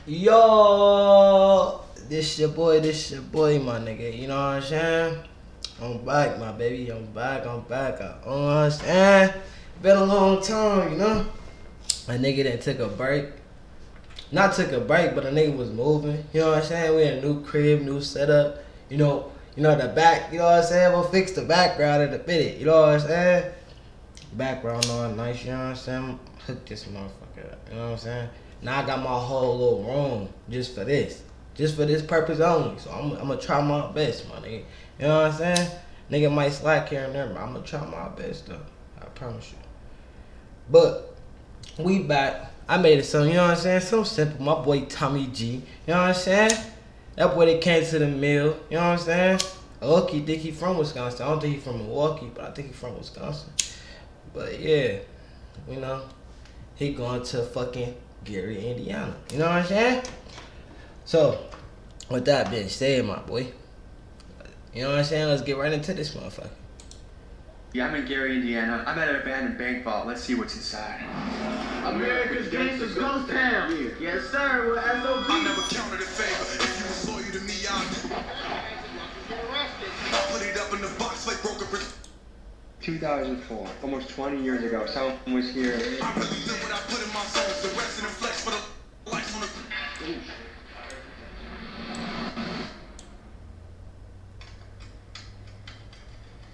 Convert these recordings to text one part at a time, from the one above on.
Yo, this your boy, my nigga. You know what I'm saying? I'm back, my baby. I'm back. You know what I'm saying? Been a long time, you know? A nigga that took a break. Not took a break, but a nigga was moving. You know what I'm saying? We in a new crib, new setup. You know the back, you know what I'm saying? We'll fix the background in a minute. You know what I'm saying? Background on nice, you know what I'm saying? Hook this motherfucker up, you know what I'm saying? Now I got my whole little room just for this. Just for this purpose only. So I'm gonna try my best, my nigga. You know what I'm saying? Nigga might slack here and there, but I'm gonna try my best though. I promise you. But we back. I made it something, you know what I'm saying? Something simple. My boy Tommy G. You know what I'm saying? That boy that came to the mill, you know what I'm saying? Loki think he from Wisconsin. I don't think he from Milwaukee, but I think he from Wisconsin. But yeah, you know, he going to fucking Gary, Indiana. You know what I'm saying? So, with that being said, my boy, you know what I'm saying? Let's get right into this motherfucker. Yeah, I'm in Gary, Indiana. I'm at an abandoned bank vault. Let's see what's inside. America's Gangsters Ghost Town. Yes, sir. We're SOB. I never counted a favor. If you was loyal to me, I'll put it up in the box like broken brick. 2004, almost 20 years ago, someone was here. I really live what I put in my songs. The rest of the flex for the lights on the.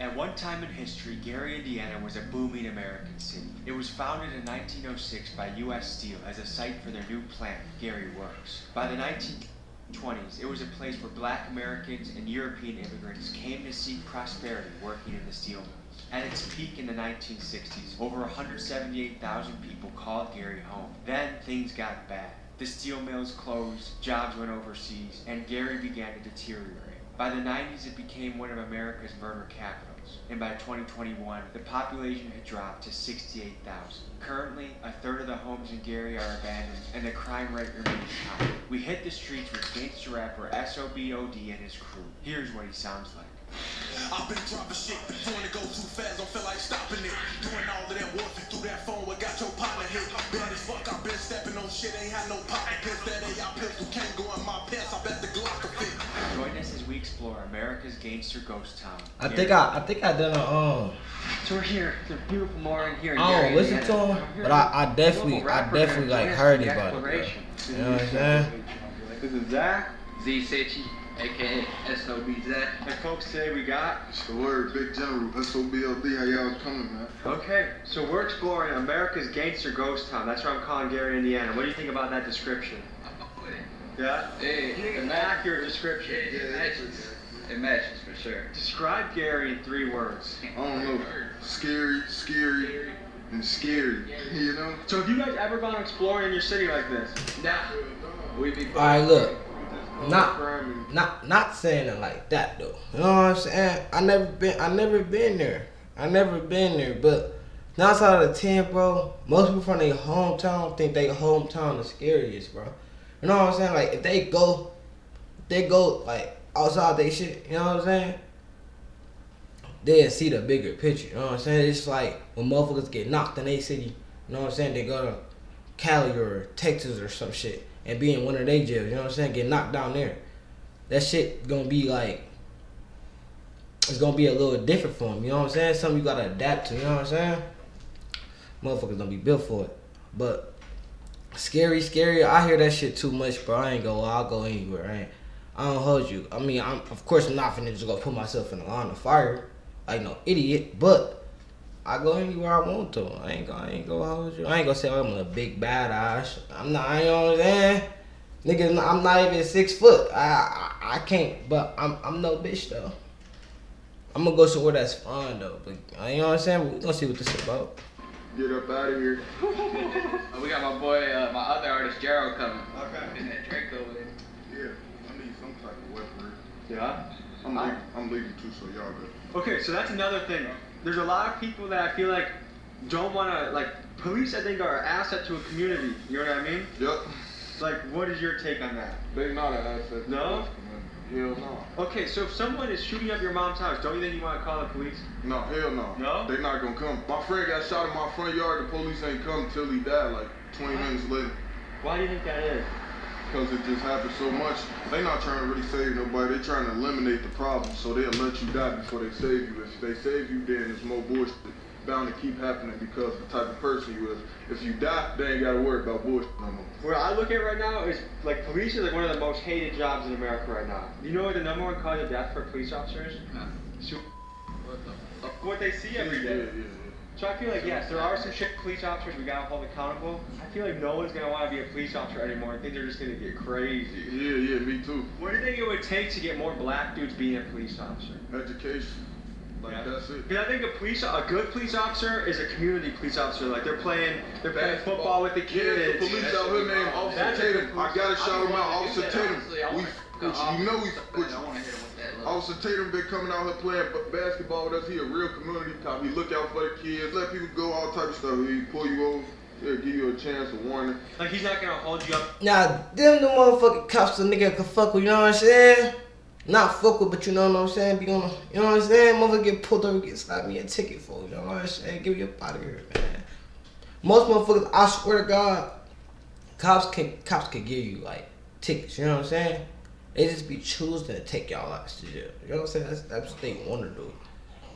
At one time in history, Gary, Indiana was a booming American city. It was founded in 1906 by U.S. Steel as a site for their new plant, Gary Works. By the 1920s, it was a place where Black Americans and European immigrants came to seek prosperity working in the steel mills. At its peak in the 1960s, over 178,000 people called Gary home. Then things got bad. The steel mills closed, jobs went overseas, and Gary began to deteriorate. By the 90s, it became one of America's murder capitals. And by 2021, the population had dropped to 68,000. Currently, a third of the homes in Gary are abandoned, and the crime rate remains high. We hit the streets with gangster rapper SOBOD and his crew. Here's what he sounds like. I've been dropping shit, doing it go too fast, don't feel like stopping it. Doing all of that warfare through that phone, what got your partner hit? Bad as fuck, I've been stepping on shit, ain't had no pocket pills. That AI pistol can't go in my pants, I bet the Glock will fit. Join us as we explore America's gangster ghost town. I think I done a So we're here. It's a beautiful morning here in I Gary, don't listen Indiana. to him, but I definitely like heard about it, bro. You know what I'm saying? This is Zach. Z Sitchy, aka SOBZ. And folks, today we got... It's the word, Big General, SOBLD, how y'all coming, man? Okay, so we're exploring America's gangster ghost town. That's what I'm calling Gary, Indiana. What do you think about that description? Yeah? Hey, You think it's an accurate description? it matches. It matches for sure. Describe Gary in 3 words. I don't know. Scary, and scary, you know? So have you guys ever gone exploring in your city like this? Nah, we be. Alright, look. Not saying it like that though. You know what I'm saying? I never been there. But 9 out of 10, bro, most people from their hometown think their hometown the scariest, bro. You know what I'm saying? Like if they go like outside they shit, you know what I'm saying? They'll see the bigger picture, you know what I'm saying? It's like when motherfuckers get knocked in their city, you know what I'm saying? They go to Cali or Texas or some shit and be in one of their jails, you know what I'm saying? Get knocked down there. That shit gonna be like, it's gonna be a little different for them, you know what I'm saying? Something you gotta adapt to, you know what I'm saying? Motherfuckers don't be built for it. But scary, I hear that shit too much, bro. I ain't gonna lie, I'll go anywhere. I don't hold you. I mean, of course I'm not finna just go put myself in the line of fire like no idiot, but I go anywhere I want to. I ain't gonna hold you. I ain't gonna say I'm a big badass. I'm not, you know what I'm saying? Nigga, I'm not even 6 foot. I can't, but I'm no bitch though. I'm gonna go somewhere that's fun though, but you know what I'm saying? We gonna see what this is about. Get up out of here. We got my boy, my other artist Gerald coming. Okay. And that Draco with him. Yeah, I need some type of weaponry. Yeah? I'm leaving too, so y'all go. Okay, so that's another thing. There's a lot of people that I feel like don't want to, like, police I think are an asset to a community. You know what I mean? Yep. Like, what is your take on that? They not an asset. No? Hell no. Okay, so if someone is shooting up your mom's house, don't you think you want to call the police? No, hell no. No? They not gonna come. My friend got shot in my front yard. The police ain't come till he died, like 20 minutes later. Why do you think that is? because it just happens so much. They not trying to really save nobody. They trying to eliminate the problem, so they'll let you die before they save you. If they save you, then it's more bullshit bound to keep happening because of the type of person you is. If you die, they ain't got to worry about bullshit no more. Where I look at right now is like police is like one of the most hated jobs in America right now. You know what the number one cause of death for police officers? What they see every day. Yeah. So I feel like yes, there are some shit police officers we gotta hold accountable. I feel like no one's gonna want to be a police officer anymore. I think they're just gonna get crazy. Yeah, me too. What do you think it would take to get more black dudes being a police officer? Education. Like, that's it. Because I think a good police officer is a community police officer. Like they're playing football with the kids. Yeah, the police out here named Officer Tatum. I gotta shout him out, Officer Tatum. Officer Tatum been coming out here playing basketball with us. He a real community cop. He look out for the kids, let people go, all type of stuff. He pull you over, he'll give you a chance, a warning. Like he's not gonna hold you up. Now, them the motherfucking cops the nigga can fuck with, you know what I'm saying? Not fuck with, but you know what I'm saying? Be gonna, you know what I'm saying? Motherfucker get pulled over, get slapped me a ticket for, you know what I'm saying? Give me up out of here, man. Most motherfuckers, I swear to God, cops can give you like tickets, you know what I'm saying? They just be choosing to take y'all ass to jail. You know what I'm saying? That's what they want to do.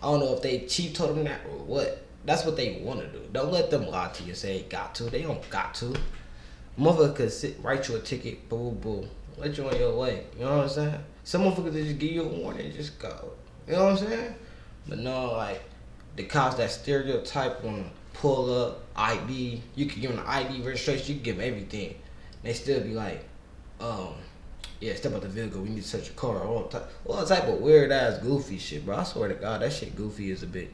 I don't know if they chief told them that or what. That's what they want to do. Don't let them lie to you and say they got to. They don't got to. Motherfucker could write you a ticket, boom, boom, let you on your way. You know what I'm saying? Some motherfuckers just give you a warning and just go. You know what I'm saying? But no, like, the cops that stereotype wanna pull up, ID, you can give them the ID registration, you can give them everything. They still be like, yeah, step out the vehicle, we need to search your car, all type of weird ass goofy shit, bro. I swear to God, that shit goofy as a bit.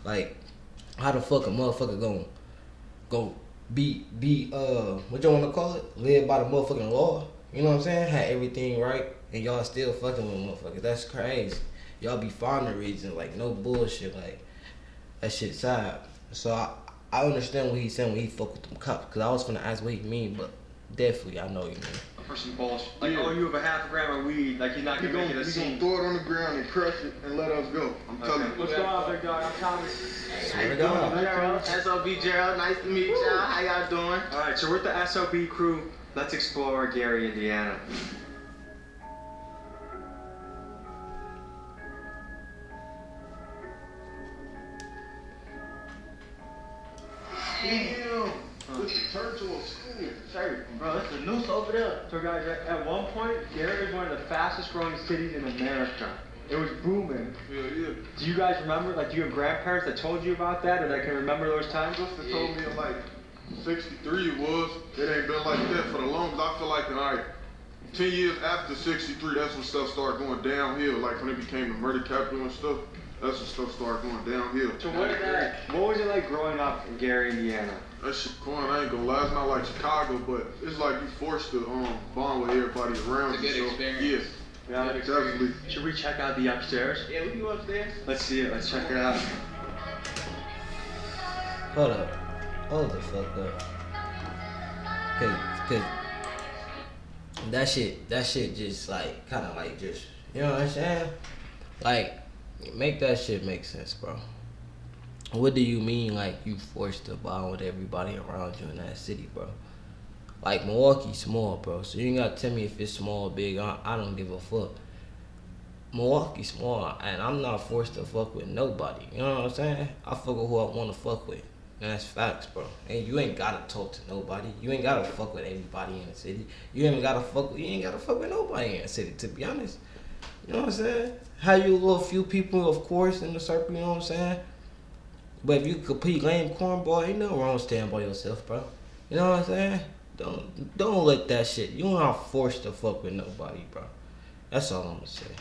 Like, how the fuck a motherfucker go be what you wanna call it? Live by the motherfucking law. You know what I'm saying? Had everything right, and y'all still fucking with motherfuckers. That's crazy. Y'all be finding reasons, like, no bullshit, like, that shit sad. So I understand what he's saying when he fuck with them cops, because I was finna ask what he mean, but definitely I know you mean. For some bullshit. Like, oh, you have a half a gram of weed. Like, he's not gonna make it a scene. He's gonna throw it on the ground and crush it and let us go. I'm telling you. What's going on, big dog? I'm Thomas. Swear to God. Gerald, SOB Gerald, nice to meet y'all. How y'all doing? Alright, so we're with the SOB crew. Let's explore Gary, Indiana. Damn. This is Churchill School. Sure, bro, that's the noose over there. So guys, at one point, Gary was one of the fastest growing cities in America. It was booming. Yeah. Do you guys remember, like, do you have grandparents that told you about that, or that can remember those times? They told me in like 63 it was. It ain't been like that for the longest. I feel like in like 10 years after 63, that's when stuff started going downhill. Like when it became the murder capital and stuff, that's when stuff started going downhill. So what was it like growing up in Gary, Indiana? That shit fun, I ain't gonna lie. It's not like Chicago, but it's like you forced to bond with everybody around you. It's a good experience. Yeah, Definitely. Should we check out the upstairs? Yeah, we can go upstairs. Let's see it. Let's check it out. Hold up. Hold the fuck up. Cause that shit just like, kinda like just, you know what I'm saying? Like, make that shit make sense, bro. What do you mean, like, you forced to bond with everybody around you in that city, bro? Like, Milwaukee's small, bro, so you ain't gotta tell me if it's small or big. I don't give a fuck. Milwaukee's small, and I'm not forced to fuck with nobody, you know what I'm saying? I fuck with who I wanna fuck with, and that's facts, bro. And you ain't gotta talk to nobody. You ain't gotta fuck with everybody in the city. You ain't gotta fuck with nobody in the city, to be honest. You know what I'm saying? Have you a little few people, of course, in the circle, you know what I'm saying? But if you compete lame cornball, ain't nothing wrong with staying by yourself, bro. You know what I'm saying? Don't let that shit. You're not forced to fuck with nobody, bro. That's all I'm gonna say.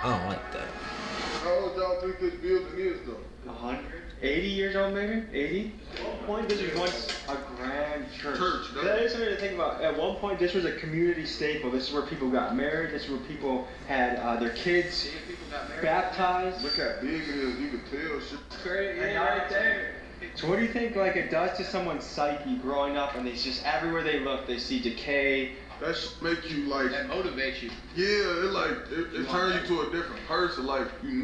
I don't like that. How old y'all think this building is though? 180 years old, maybe? 80? At one point, this was once a grand church. That is something to think about. At one point, this was a community staple. This is where people got married. This is where people had their kids baptized. Look how big it is. You can tell shit. Great, yeah, right there. So what do you think like it does to someone's psyche growing up and they just everywhere they look they see decay? That should make you like. That motivates you. Yeah, it turns you to a different person. Like, you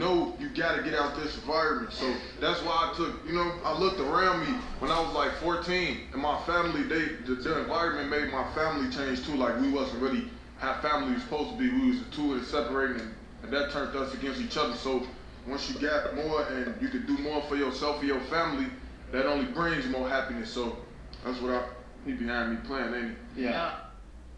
gotta get out this environment. So that's why I took, I looked around me when I was like 14, and my family, the environment made my family change too. Like, we wasn't really how family was supposed to be. We was the two and separating, and that turned us against each other. So once you got more and you could do more for yourself and your family, that only brings more happiness. So that's what he behind me playing, ain't he? Yeah.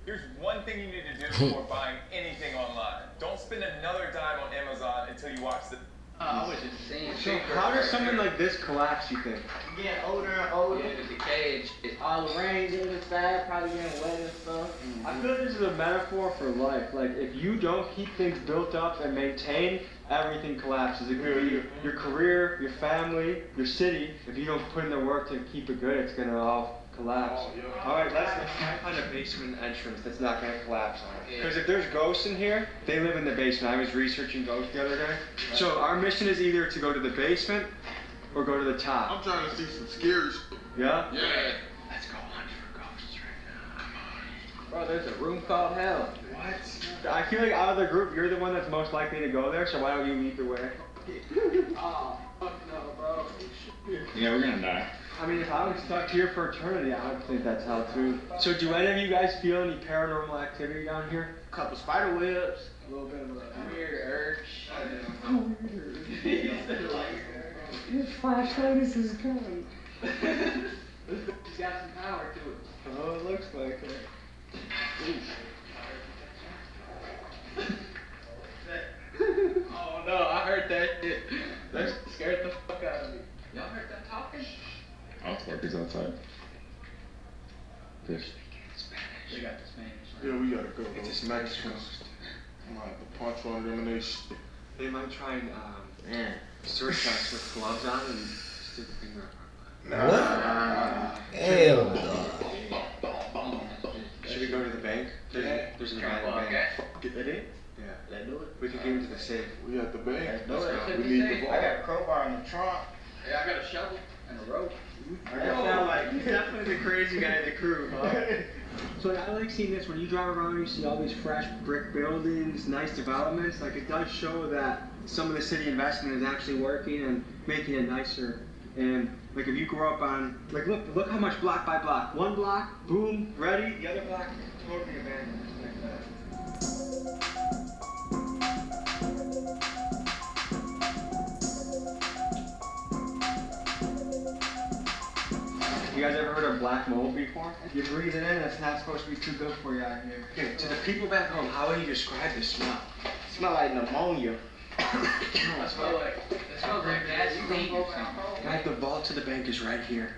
Here's one thing you need to do before buying anything online. Don't spend another dime on Amazon until you watch the... I was just saying. So how does someone like this collapse, you think? Getting older and older. Yeah, the decay and shit. All the rains in the side, probably getting wet and stuff. I feel like this is a metaphor for life. Like if you don't keep things built up and maintained, everything collapses. It could be your career, your family, your city. If you don't put in the work to keep it good, it's gonna all collapse. All right, let's try and find a basement entrance that's not gonna collapse on it. Because if there's ghosts in here, they live in the basement. I was researching ghosts the other day. So our mission is either to go to the basement or go to the top. I'm trying to see some scary shit. Yeah? Yeah. Let's go hunt for ghosts right now. Bro, there's a room called hell. What? I feel like out of the group, you're the one that's most likely to go there, so why don't you lead the way? Oh, fuck no, bro. Yeah, we're gonna die. I mean, if I was stuck here for eternity, I would think that's how too. So do any of you guys feel any paranormal activity down here? A couple spider webs. A little bit of a weird urge. Your flashlight is his gun. He's got some power to it. Oh, it looks like it. Oh no, I heard that shit. That scared the fuck out of me. Y'all heard that talking? Outworkers outside. Fish. They got the Spanish. Yeah, we gotta go. It's a Those Spanish Mexicans. ghost. I'm gonna have to punch one of them and they shit. They might try and search us with gloves on and stick a finger up our butt. What? Hell no. Should we go to the bank? There's an abandoned bank. Get that in? Yeah. Let's do it. We can get into the safe. We at the bank. Let's go. We need the ball. I got a crowbar in the trunk. Yeah, I got a shovel and a rope. I sound like he's definitely the crazy guy in the crew, huh? So I like seeing this when you drive around, you see all these fresh brick buildings, nice developments. Like it does show that some of the city investment is actually working and making it nicer. And like if you grow up on, like look how much block by block. One block, boom, ready. The other block, totally abandoned. Like that. You guys ever heard of black mold before? You breathe it in, it's not supposed to be too good for you out here. Okay, to the people back home, how would you describe the smell? It smell like pneumonia. It smells like gasoline or something. Guys, the vault to the bank is right here.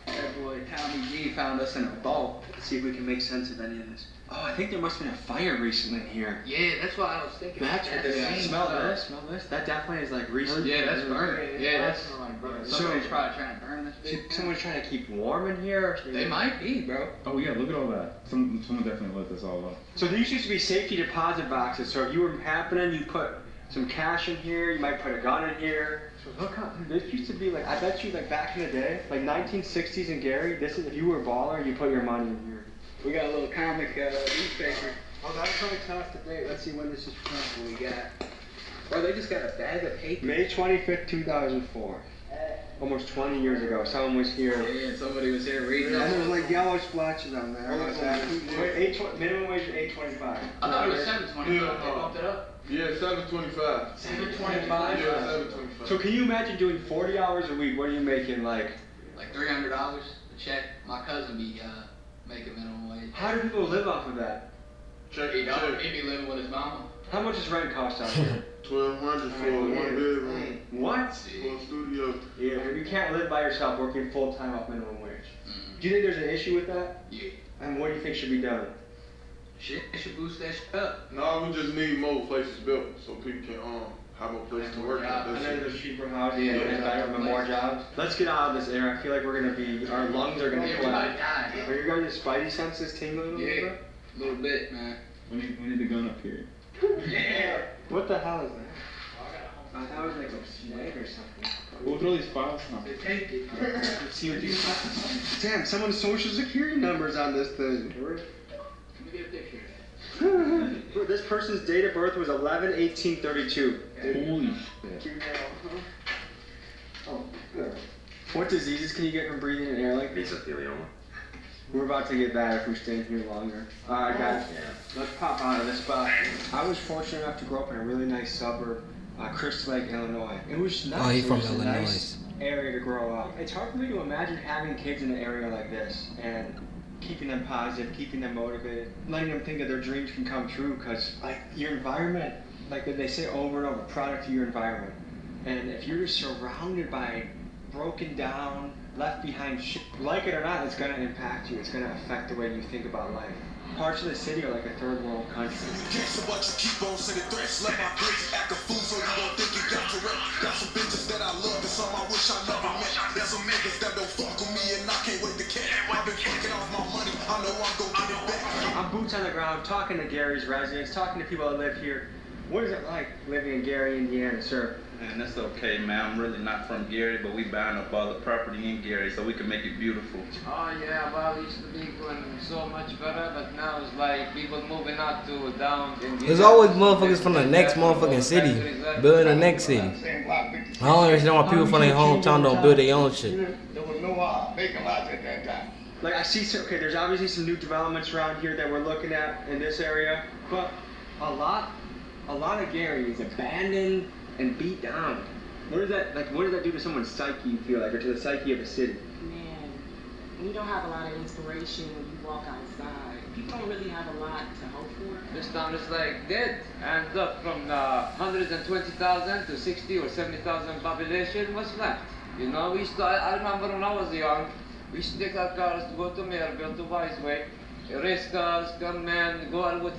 That boy Tommy G found us in a vault. Let's see if we can make sense of any of this. Oh, I think there must have been a fire recently here. Yeah, that's what I was thinking. That's what this is. Smell this, smell this. That definitely is like recent. Yeah, that's burning. Yeah, that's somebody's So- probably trying to burn this bitch. Someone's trying to keep warm in here? They might be, bro. Oh yeah, look at all that. Someone definitely lit this all up. So these used to be safety deposit boxes. So if you were happening, you put some cash in here. You might put a gun in here. So look how this used to be like. I bet you like back in the day, like 1960s in Gary. This is if you were a baller, you put your money in here. We got a little comic newspaper. Oh, that'll probably tell us the date. Let's see when this is from. What we got? Bro, they just got a bag of paper. May 25th, 2004. Almost 20 years ago, someone was here. Yeah, somebody was here reading And there was it. like yellow splotches on there. Oh, What's that? Minimum wage is $8.25. I thought it was 725. They bumped it up. Yeah, 725. 725. Yeah, 725. So can you imagine doing 40 hours a week? What are you making like? Like $300 a check. My cousin be making minimum wage. How do people live off of that? Check He it, don't. check. He be living with his mama. How much does rent cost out here? 1200 for a one bedroom. What? For a studio. Yeah, you can't live by yourself working full time off minimum wage. Mm-hmm. Do you think there's an issue with that? Yeah. And what do you think should be done? Shit, they should boost that shit up. No, we just need more places built so people can have more places to work at. And That's then it. there's cheaper housing Yeah, and better, but more jobs. Let's get out of this era. I feel like we're gonna be, our lungs are gonna Yeah, we might collapse. die. Are your guys' spidey senses tingling a little Yeah, bit? a little bit, man. We need the gun up here. Yeah. What the hell is that? That was like a snake or something. We'll throw these files. No. Let's see what these files. Damn, someone's social security number's on this thing. This person's date of birth was 11/18/32. Holy shit. Oh, good. What diseases can you get from breathing in air like this? Mesothelioma. We're about to get that if we stay here longer. Alright guys, let's pop out of this spot. I was fortunate enough to grow up in a really nice suburb, Crystal Lake, Illinois. It was nice. Oh, he's from It was a Illinois. nice area to grow up. It's hard for me to imagine having kids in an area like this and keeping them positive, keeping them motivated, letting them think that their dreams can come true, because like your environment, like they say over and over, product of your environment. And if you're just surrounded by broken down, left behind shit, like it or not, it's gonna impact you. It's gonna affect the way you think about life. Parts of the city are like a third world country. Gangsta, but you keep on sending threats. Let my bitch act a fool so you don't think you got correct. Got some bitches that I love and some I wish I never met. There's some niggas that don't fuck with me and I can't wait to catch. I've been fucking off my money, I know I'm gonna get it back. I'm boots on the ground, talking to Gary's residents, talking to people that live here. What is it like living in Gary, Indiana, sir? Man, that's okay, man. I'm really not from Gary, but we buying up all the property in Gary so we can make it beautiful. Oh yeah, well, it used to be going so much better, but now it's like people moving out to down. There's always motherfuckers from the next motherfucking city building the next city. I don't understand why people from their hometown don't build their own shit. There was no vacant lots at that time. Like I see, okay, there's obviously some new developments around here that we're looking at in this area, but a lot of Gary is abandoned and beat down. What does that do to someone's psyche, you feel like, or to the psyche of a city? Man, you don't have a lot of inspiration when you walk outside. People don't really have a lot to hope for. This town is like dead, and look, from 120,000 to 60 or 70,000 population, what's left? You know, I remember when I was young, we used to take our cars to go to Maryville, to Wiseway, race cars, gunmen, go all the way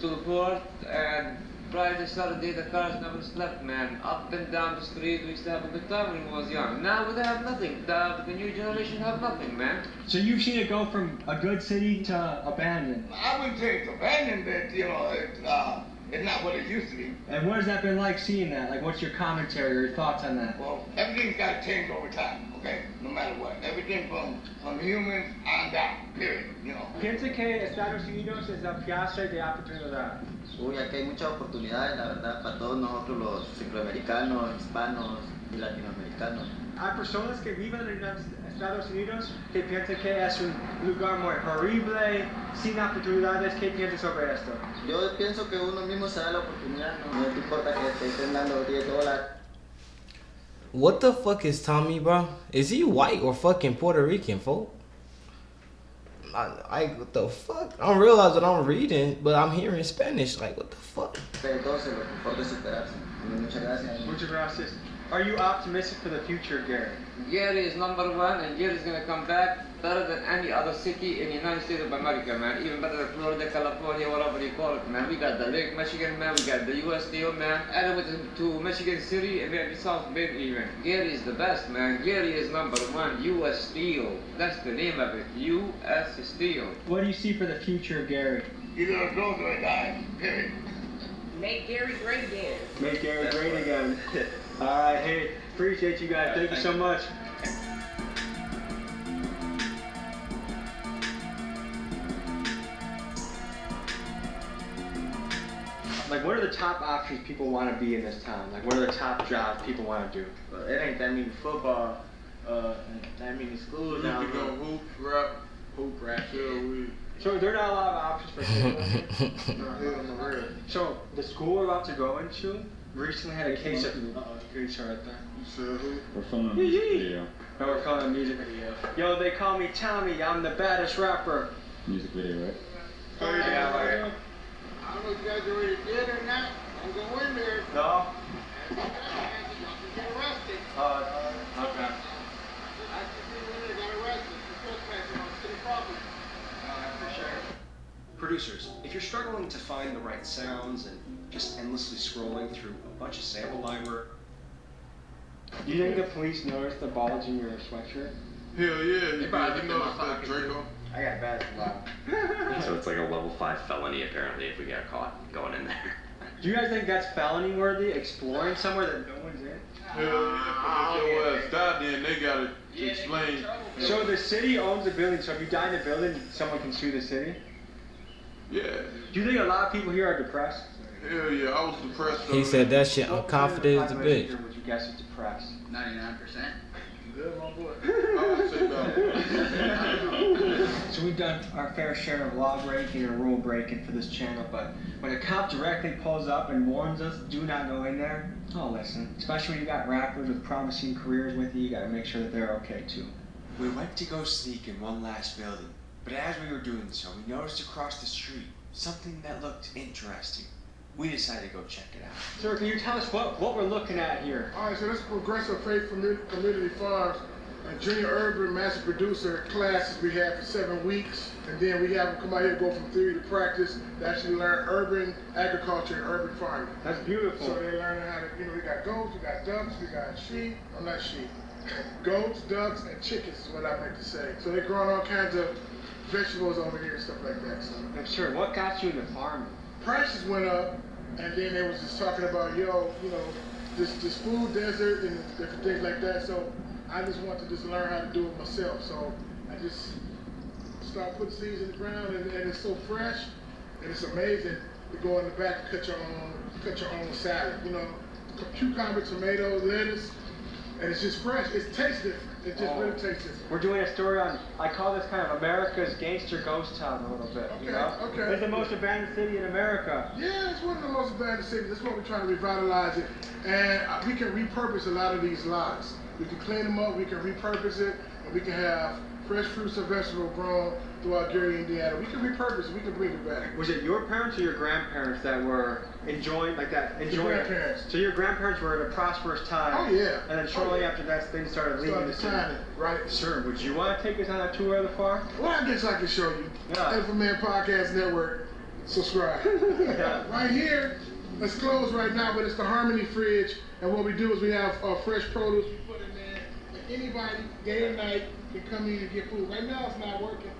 to the port, and Friday, Saturday, the cars never slept, man. Up and down the street, we used to have a good time when we was young. Now we have nothing. The new generation have nothing, man. So you've seen it go from a good city to abandoned. I wouldn't say it's abandoned, but you know, it's not what it used to be. And what has that been like seeing that? Like, what's your commentary or your thoughts on that? Well, everything's got to change over time, okay? No matter what. Everything from humans on down, period, you know. Piensa que Estados Unidos es la piazza de oportunidad. Uy, aquí hay muchas oportunidades, la verdad, para todos nosotros los centroamericanos, hispanos y latinoamericanos. Hay personas que viven en Estados Unidos que piensan que es un lugar muy horrible, sin oportunidades. ¿Qué piensas sobre esto? Yo pienso que uno mismo se da la oportunidad, no te importa que te estén dando $10. What the fuck is Tommy, bro? Is he white or fucking Puerto Rican, folk? What the fuck? I don't realize what I'm reading, but I'm hearing Spanish. Like, what the fuck? Entonces, lo que importa es superarse. Muchas gracias. Muchas gracias. Are you optimistic for the future, Gary? Gary is number one, and Gary is gonna come back better than any other city in the United States of America, man. Even better than Florida, California, whatever you call it, man. We got the Lake Michigan, man. We got the U.S. Steel, man. And we went to Michigan City, and we have the South Bend, even. Gary is the best, man. Gary is number one. U.S. Steel. That's the name of it. U.S. Steel. What do you see for the future of Gary? Either it goes or it dies, period. Make Gary great again. Make Gary great again. All right, hey, appreciate you guys. Thank you so much. Like, what are the top options people want to be in this town? Like, what are the top jobs people want to do? It ain't that many football, that many schools down here. Hoop, rap, weed. So there are not a lot of options for kids. So the school we're about to go into recently had a case of. Case right there. You said who? We're filming a music video. No, we're calling a music video. Yo, they call me Tommy. I'm the baddest rapper. Music video, right? Oh yeah, right. I don't know if you guys are already dead or not. I'm going in there. No. You get arrested. Okay. I just got arrested for trespassing on city property. Producers, if you're struggling to find the right sounds and just endlessly scrolling through a bunch of sample library. Do you think the police noticed the bulge in your sweatshirt? Hell yeah, you noticed that Draco. I got basketball. So it's like a level 5 felony apparently if we got caught going in there. Do you guys think that's felony worthy? Exploring somewhere that no one's in? Hell yeah, if your ass died, then they gotta explain. So the city owns the building, so if you die in the building, someone can sue the city? Yeah. Do you think a lot of people here are depressed? Hell yeah, I was depressed. He said that shit What unconfident as a percentage bitch. of the population would you guess is depressed? 99%. Good, my boy. I would say about So we've done our fair share of law breaking and rule breaking for this channel, but when a cop directly pulls up and warns us, do not go in there, oh listen. Especially when you got rappers with promising careers with you, you gotta make sure that they're okay too. We went to go sneak in one last building, but as we were doing so, we noticed across the street something that looked interesting. We decided to go check it out. Sir, can you tell us what we're looking at here? All right, so this is Progressive Faith Community Farms and Junior Urban Master Producer classes we have for 7 weeks. And then we have them come out here, go from theory to practice to actually learn urban agriculture and urban farming. That's beautiful. So they're learning how to, we got goats, we got ducks, we got sheep, not sheep. Goats, ducks, and chickens is what I like to say. So they're growing all kinds of vegetables over here and stuff like that. So. I'm sure. What got you into farming? Prices went up, and then they was just talking about, this food desert and different things like that. So I just want to just learn how to do it myself. So I just start putting seeds in the ground, and it's so fresh, and it's amazing to go in the back and cut your own salad. Cucumber, tomatoes, lettuce, and it's just fresh. It tastes different. It just really tastes different. We're doing a story on, I call this kind of America's gangster ghost town a little bit, Okay. It's the most abandoned city in America. Yeah, it's one of the most abandoned cities. That's why we're trying to revitalize it. And we can repurpose a lot of these lots. We can clean them up, we can repurpose it, and we can have fresh fruits and vegetables grown throughout Gary, Indiana. We can repurpose it, we can bring it back. Was it your parents or your grandparents that were enjoying it? Grandparents. So your grandparents were at a prosperous time. Oh, yeah. And then shortly after that, things started leaving the city. Right. Sir, would you want to take us on a tour of the farm? Well, I guess I can show you. Yeah. Everman Podcast Network. Subscribe. Right here, it's closed right now, but it's the Harmony Fridge. And what we do is we have fresh produce we put in there. And anybody, day or night, can come in and get food. Right now, it's not working.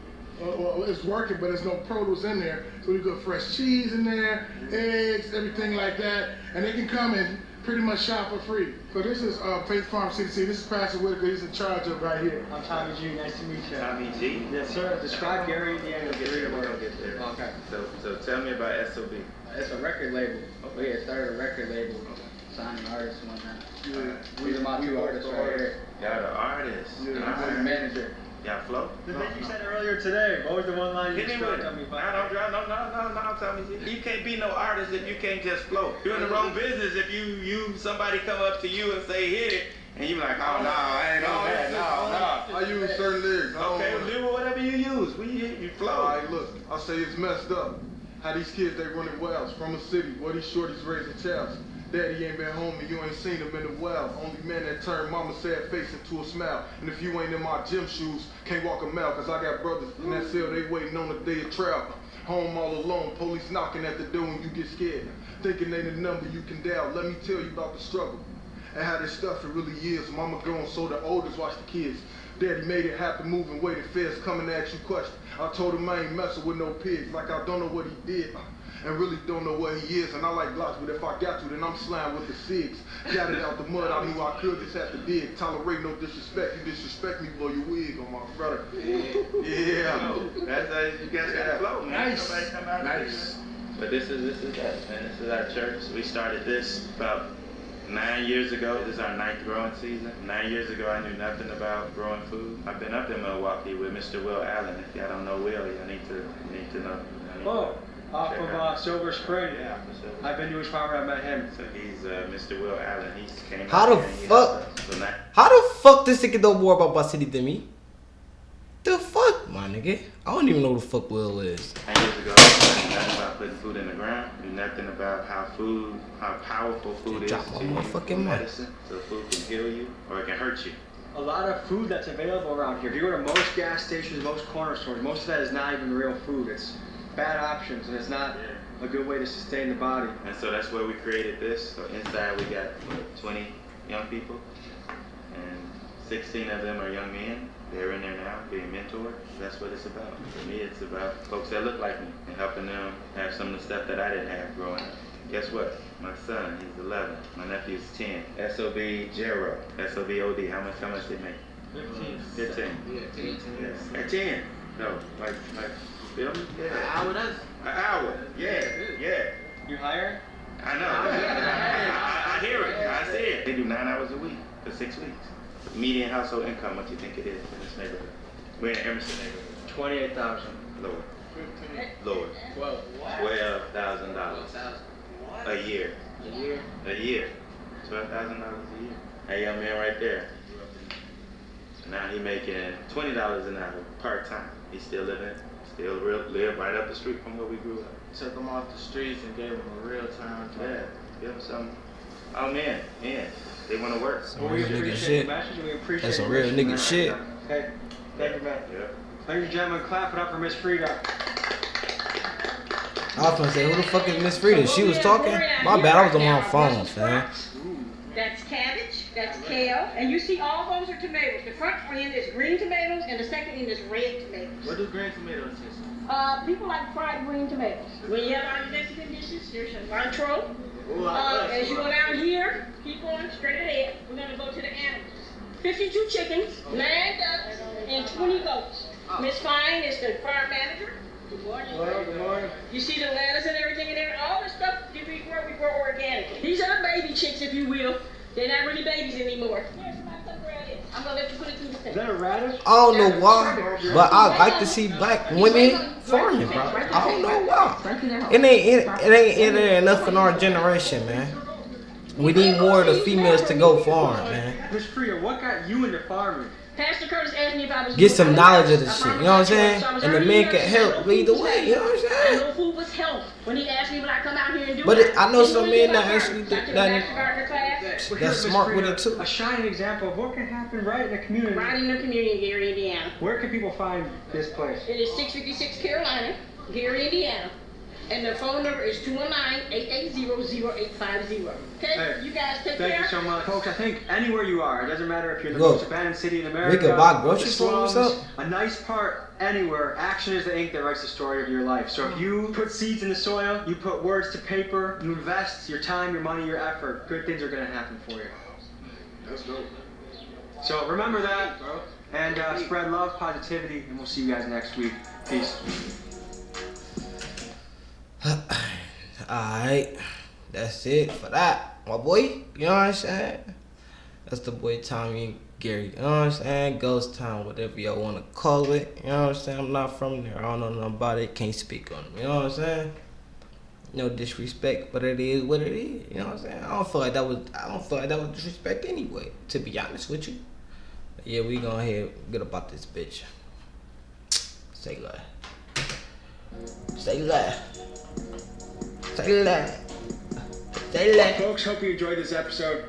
Well, it's working, but there's no produce in there. So we got fresh cheese in there, eggs, everything like that. And they can come and pretty much shop for free. So this is Faith Farm CDC. This is Pastor Whitaker. He's in charge of right here. I'm Tommy G. Nice to meet you. Tommy G? Yes, sir. Describe Gary, Indiana. We'll get there. Okay. So tell me about SOB. It's a record label. We had started a record label, signing artists and whatnot. These are my two artists right here. Y'all the artists. I'm the manager. Y'all flow? The thing you said earlier today, what was the one line you Hit me struck with on me it. about? No, Tommy G. You can't be no artist if you can't just flow. You're in the wrong business if somebody come up to you and say hit it, and you be like, oh no, I ain't on that, no. I use certain lyrics. Okay, do whatever you use. You flow. All right, look, I say it's messed up. How these kids, they running wells from a city where these shorties raising child. Daddy ain't been home and you ain't seen him in a while. Only man that turned mama's sad face into a smile. And if you ain't in my gym shoes, can't walk a mile. Cause I got brothers in that cell, they waiting on the day of trial. Home all alone, police knocking at the door when you get scared. Thinking they the number you can dial. Let me tell you about the struggle and how this stuff it really is. Mama gone so the oldest watch the kids. Daddy made it happen, moving, waiting, feds coming to ask you questions. I told him I ain't messing with no pigs, like I don't know what he did. And really don't know what he is, and I like blocks, but if I got to, then I'm slime with the SIGs. Got it out the mud, I knew I could, just have to dig. Tolerate no disrespect, you disrespect me, blow your wig on my brother. Yeah. That's you guys got to flow, man. Nice. Somebody come out Nice. But this is us, man. This is our church. We started this about 9 years ago. This is our 9th growing season. 9 years ago, I knew nothing about growing food. I've been up in Milwaukee with Mr. Will Allen. If y'all don't know Will, you need to know. Oh. Off of Silver Spring. Yeah, I've been to his farm. I met him. So he's Mr. Will Allen. He's came. How the fuck this nigga know more about my city than me? The fuck, my nigga? I don't even know who the fuck Will is. 10 years ago, I knew nothing about putting food in the ground. Knew nothing about how powerful food is to medicine. So food can heal you or it can hurt you. A lot of food that's available around here. If you go to most gas stations, most corner stores, most of that is not even real food. It's bad options, and it's not a good way to sustain the body. And so that's where we created this. So inside we got 20 young people, and 16 of them are young men. They're in there now being mentored. That's what it's about. For me, it's about folks that look like me and helping them have some of the stuff that I didn't have growing up. Guess what? My son, he's 11. My nephew's 10. SOB Jero. SOBOD. How much they make? 15. Yeah, 10. Yes. At 10. No, like, you feel me? Yeah. An hour, that's... An hour. Yeah. You hire? I know. I hear it. I see it. They do 9 hours a week for 6 weeks. Median household income, what do you think it is in this neighborhood? We're in Emerson neighborhood. 28,000. Lower. 15. Lower. $12,000 a year. A year? A year. $12,000 a year. That young man right there. Now he making $20 an hour part-time. He's still live right up the street from where we grew up. Took them off the streets and gave them a real time. Yeah, give them some. Oh man, they want to work. Some real nigga shit. That's some real nigga shit. Okay, thank you, man. Yeah. Ladies and gentlemen, clap it up for Miss Frida. I was gonna say, who the fuck is Miss Frida? She was talking? My bad, I was on my phone, fam. That's cabbage, that's kale, and you see all those are tomatoes. The front end is green tomatoes, and the second end is red tomatoes. What do green tomatoes taste like? People like fried green tomatoes. When you have all your Mexican dishes, here's cilantro. As you go down here, keep going straight ahead. We're gonna go to the animals. 52 chickens, 9 ducks, and 20 goats. Miss Fine is the farm manager. Good morning. Good morning. You see the lettuce and everything in there? All the stuff we grow organically. These are the baby chicks, if you will. They're not really babies anymore. I'm gonna let you put it through the thing. Is that a radish? I don't know why, but I like to see black women farming, bro. I don't know why. It ain't enough in our generation, man. We need more of the females to go farm, man. Miss Frida, what got you into farming? Pastor Curtis asked me if I was Get some knowledge of this shit, you know what I'm saying? And the men can help lead the way, you know what I'm saying? No food was health. When he asked me would I come out here and do But it, I know some men that actually Well, that's smart with it too. A shining example of what can happen right in the community. Right in the community in Gary, Indiana. Where can people find this place? It is 656 Carolina, Gary, Indiana. And the phone number is 219-880-0850. Okay? Hey, you guys take care. Thank you so much. Folks, I think anywhere you are, it doesn't matter if you're the Look, most abandoned city in America. we could buy groceries the for them or slums, something. a nice part anywhere. Action is the ink that writes the story of your life. So if you put seeds in the soil, you put words to paper, you invest your time, your money, your effort, good things are going to happen for you. That's dope. So remember that, and spread love, positivity, and we'll see you guys next week. Peace. Alright, that's it for that, my boy. You know what I'm saying? That's the boy Tommy and Gary. You know what I'm saying? Ghost Town, whatever y'all want to call it. You know what I'm saying? I'm not from there. I don't know nothing about it. Can't speak on it. You know what I'm saying? No disrespect, but it is what it is. You know what I'm saying? I don't feel like that was disrespect anyway. To be honest with you. But yeah, we gonna get about this bitch. Say less. Say less. Say less. Say less. Folks, hope you enjoyed this episode.